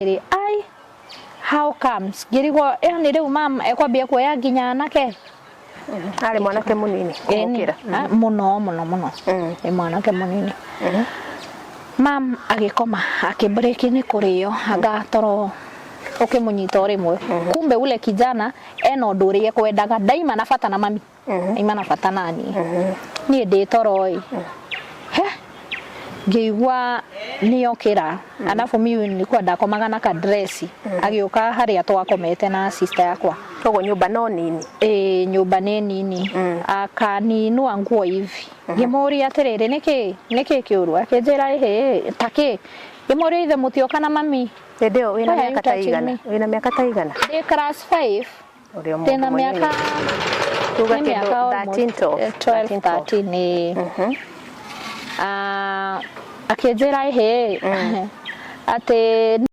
Ai, how comes? Ngirigwo ni riu mam ekwambia kuoya nginya anake. Ari mwanake munini kumukira. Muno mwanake munini. Mam agikoma akibreki ni kurio agatoro ukimunyita rimwe. Kumbe ule kijana eno nduri ekwendaga daima nafata na mami. Ima nafata nani. Ni nditoroi. Ngiigua niyokira alafu mimi nilikuwa ndakomaga na kadresi agioka haria twakomete na sister yakwa togo nyumba no nini nyumba nini akaninua nguo hivi ngimuria atiriri niki kiuru akinjira take ngimuria ithe mutioka na mami ndio wina miaka taigana class 5 tena miaka 13 akinjira ate